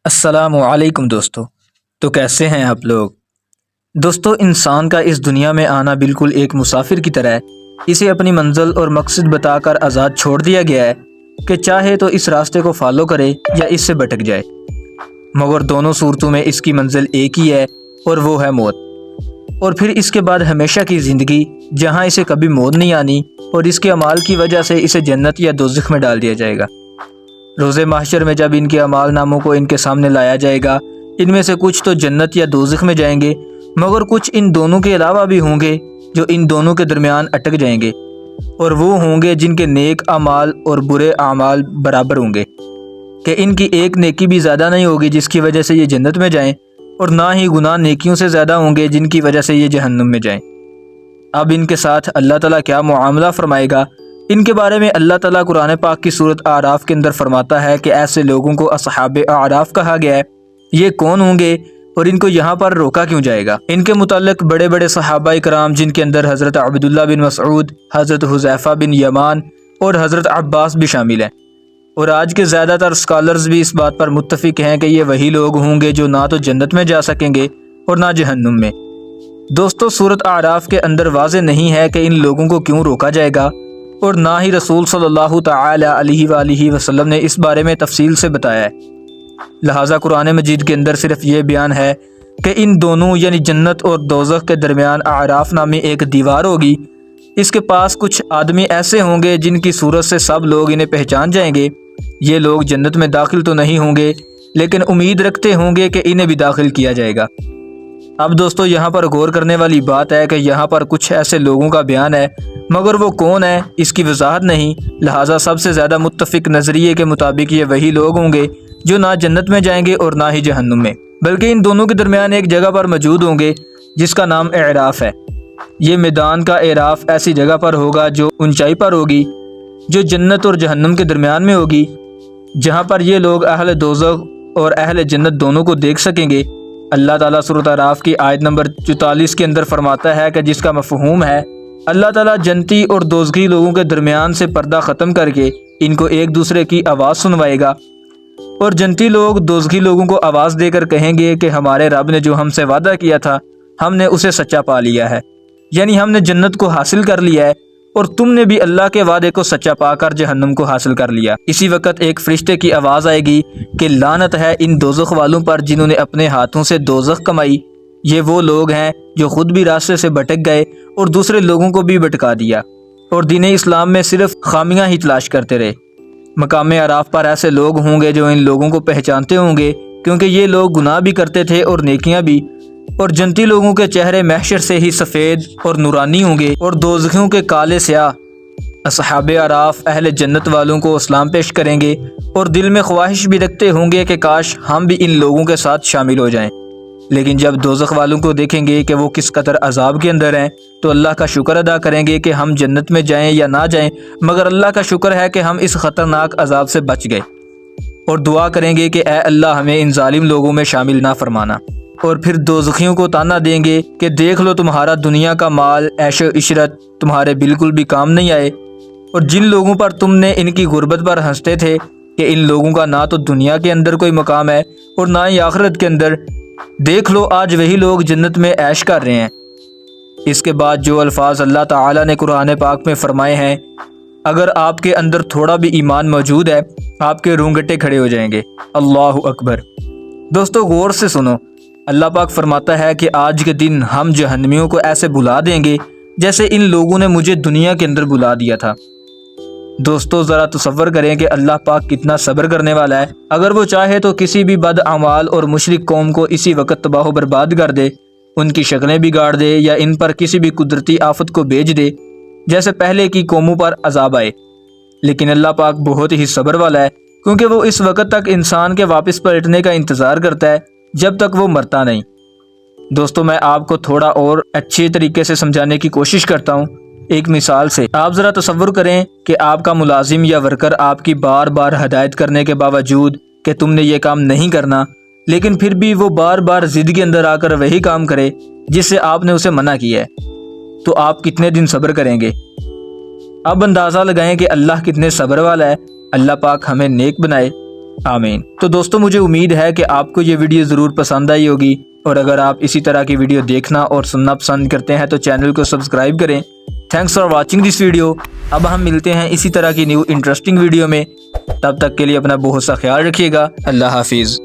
السلام علیکم دوستو، تو کیسے ہیں آپ لوگ؟ دوستو، انسان کا اس دنیا میں آنا بالکل ایک مسافر کی طرح ہے۔ اسے اپنی منزل اور مقصد بتا کر آزاد چھوڑ دیا گیا ہے کہ چاہے تو اس راستے کو فالو کرے یا اس سے بھٹک جائے، مگر دونوں صورتوں میں اس کی منزل ایک ہی ہے اور وہ ہے موت، اور پھر اس کے بعد ہمیشہ کی زندگی جہاں اسے کبھی موت نہیں آنی اور اس کے اعمال کی وجہ سے اسے جنت یا دوزخ میں ڈال دیا جائے گا۔ روز محشر میں جب ان کے اعمال ناموں کو ان کے سامنے لایا جائے گا، ان میں سے کچھ تو جنت یا دوزخ میں جائیں گے، مگر کچھ ان دونوں کے علاوہ بھی ہوں گے جو ان دونوں کے درمیان اٹک جائیں گے، اور وہ ہوں گے جن کے نیک اعمال اور برے اعمال برابر ہوں گے، کہ ان کی ایک نیکی بھی زیادہ نہیں ہوگی جس کی وجہ سے یہ جنت میں جائیں، اور نہ ہی گناہ نیکیوں سے زیادہ ہوں گے جن کی وجہ سے یہ جہنم میں جائیں۔ اب ان کے ساتھ اللہ تعالیٰ کیا معاملہ فرمائے گا، ان کے بارے میں اللہ تعالیٰ قرآن پاک کی سورۃ اعراف کے اندر فرماتا ہے کہ ایسے لوگوں کو اصحاب اعراف کہا گیا ہے۔ یہ کون ہوں گے اور ان کو یہاں پر روکا کیوں جائے گا؟ ان کے متعلق بڑے بڑے صحابہ کرام، جن کے اندر حضرت عبداللہ بن مسعود، حضرت حذیفہ بن یمان اور حضرت عباس بھی شامل ہیں، اور آج کے زیادہ تر اسکالرز بھی اس بات پر متفق ہیں کہ یہ وہی لوگ ہوں گے جو نہ تو جنت میں جا سکیں گے اور نہ جہنم میں۔ دوستو، سورۃ اعراف کے اندر واضح نہیں ہے کہ ان لوگوں کو کیوں روکا جائے گا، اور نہ ہی رسول صلی اللہ تعالی علیہ وآلہ وسلم نے اس بارے میں تفصیل سے بتایا ہے۔ لہٰذا قرآن مجید کے اندر صرف یہ بیان ہے کہ ان دونوں یعنی جنت اور دوزخ کے درمیان اعراف نامی ایک دیوار ہوگی۔ اس کے پاس کچھ آدمی ایسے ہوں گے جن کی صورت سے سب لوگ انہیں پہچان جائیں گے۔ یہ لوگ جنت میں داخل تو نہیں ہوں گے، لیکن امید رکھتے ہوں گے کہ انہیں بھی داخل کیا جائے گا۔ اب دوستو، یہاں پر غور کرنے والی بات ہے کہ یہاں پر کچھ ایسے لوگوں کا بیان ہے، مگر وہ کون ہے اس کی وضاحت نہیں۔ لہٰذا سب سے زیادہ متفق نظریے کے مطابق یہ وہی لوگ ہوں گے جو نہ جنت میں جائیں گے اور نہ ہی جہنم میں، بلکہ ان دونوں کے درمیان ایک جگہ پر موجود ہوں گے جس کا نام اعراف ہے۔ یہ میدان کا اعراف ایسی جگہ پر ہوگا جو اونچائی پر ہوگی، جو جنت اور جہنم کے درمیان میں ہوگی، جہاں پر یہ لوگ اہل دوزخ اور اہل جنت دونوں کو دیکھ سکیں گے۔ اللہ تعالیٰ سورۃ اعراف کی آیت نمبر 44 کے اندر فرماتا ہے کہ جس کا مفہوم ہے اللہ تعالیٰ جنتی اور دوزخی لوگوں کے درمیان سے پردہ ختم کر کے ان کو ایک دوسرے کی آواز سنوائے گا، اور جنتی لوگ دوزخی لوگوں کو آواز دے کر کہیں گے کہ ہمارے رب نے جو ہم سے وعدہ کیا تھا ہم نے اسے سچا پا لیا ہے، یعنی ہم نے جنت کو حاصل کر لیا ہے، اور تم نے بھی اللہ کے وعدے کو سچا پا کر جہنم کو حاصل کر لیا۔ اسی وقت ایک فرشتے کی آواز آئے گی کہ لعنت ہے ان دوزخ والوں پر جنہوں نے اپنے ہاتھوں سے دوزخ کمائی۔ یہ وہ لوگ ہیں جو خود بھی راستے سے بھٹک گئے اور دوسرے لوگوں کو بھی بھٹکا دیا، اور دین اسلام میں صرف خامیاں ہی تلاش کرتے رہے۔ مقام اعراف پر ایسے لوگ ہوں گے جو ان لوگوں کو پہچانتے ہوں گے، کیونکہ یہ لوگ گناہ بھی کرتے تھے اور نیکیاں بھی، اور جنتی لوگوں کے چہرے محشر سے ہی سفید اور نورانی ہوں گے اور دوزخیوں کے کالے سیاہ۔ اصحاب اعراف اہل جنت والوں کو اسلام پیش کریں گے اور دل میں خواہش بھی رکھتے ہوں گے کہ کاش ہم بھی ان لوگوں کے ساتھ شامل ہو جائیں، لیکن جب دوزخ والوں کو دیکھیں گے کہ وہ کس قدر عذاب کے اندر ہیں تو اللہ کا شکر ادا کریں گے کہ ہم جنت میں جائیں یا نہ جائیں، مگر اللہ کا شکر ہے کہ ہم اس خطرناک عذاب سے بچ گئے، اور دعا کریں گے کہ اے اللہ ہمیں ان ظالم لوگوں میں شامل نہ فرمانا۔ اور پھر دوزخیوں کو تانا دیں گے کہ دیکھ لو تمہارا دنیا کا مال، عیش و عشرت تمہارے بالکل بھی کام نہیں آئے، اور جن لوگوں پر تم نے ان کی غربت پر ہنستے تھے کہ ان لوگوں کا نہ تو دنیا کے اندر کوئی مقام ہے اور نہ ہی آخرت کے اندر، دیکھ لو آج وہی لوگ جنت میں عیش کر رہے ہیں۔ اس کے بعد جو الفاظ اللہ تعالیٰ نے قرآن پاک میں فرمائے ہیں، اگر آپ کے اندر تھوڑا بھی ایمان موجود ہے آپ کے رونگٹے کھڑے ہو جائیں گے۔ اللہ اکبر۔ دوستو، غور سے سنو، اللہ پاک فرماتا ہے کہ آج کے دن ہم جہنمیوں کو ایسے بلا دیں گے جیسے ان لوگوں نے مجھے دنیا کے اندر بلا دیا تھا۔ دوستو، ذرا تصور کریں کہ اللہ پاک کتنا صبر کرنے والا ہے۔ اگر وہ چاہے تو کسی بھی بد اعمال اور مشرک قوم کو اسی وقت تباہ و برباد کر دے، ان کی شکلیں بگاڑ دے یا ان پر کسی بھی قدرتی آفت کو بھیج دے جیسے پہلے کی قوموں پر عذاب آئے، لیکن اللہ پاک بہت ہی صبر والا ہے، کیونکہ وہ اس وقت تک انسان کے واپس پلٹنے کا انتظار کرتا ہے جب تک وہ مرتا نہیں۔ دوستو، میں آپ کو تھوڑا اور اچھے طریقے سے سمجھانے کی کوشش کرتا ہوں ایک مثال سے۔ آپ ذرا تصور کریں کہ آپ کا ملازم یا ورکر آپ کی بار بار ہدایت کرنے کے باوجود کہ تم نے یہ کام نہیں کرنا، لیکن پھر بھی وہ بار بار ضد کے اندر آ کر وہی کام کرے جس سے آپ نے اسے منع کیا ہے، تو آپ کتنے دن صبر کریں گے؟ اب اندازہ لگائیں کہ اللہ کتنے صبر والا ہے۔ اللہ پاک ہمیں نیک بنائے۔ آمین۔ تو دوستو مجھے امید ہے کہ آپ کو یہ ویڈیو ضرور پسند آئی ہوگی، اور اگر آپ اسی طرح کی ویڈیو دیکھنا اور سننا پسند کرتے ہیں تو چینل کو سبسکرائب کریں۔ Thanks for watching this video. اب ہم ملتے ہیں اسی طرح کی نیو انٹرسٹنگ ویڈیو میں، تب تک کے لیے اپنا بہت سا خیال رکھیے گا۔ اللہ حافظ۔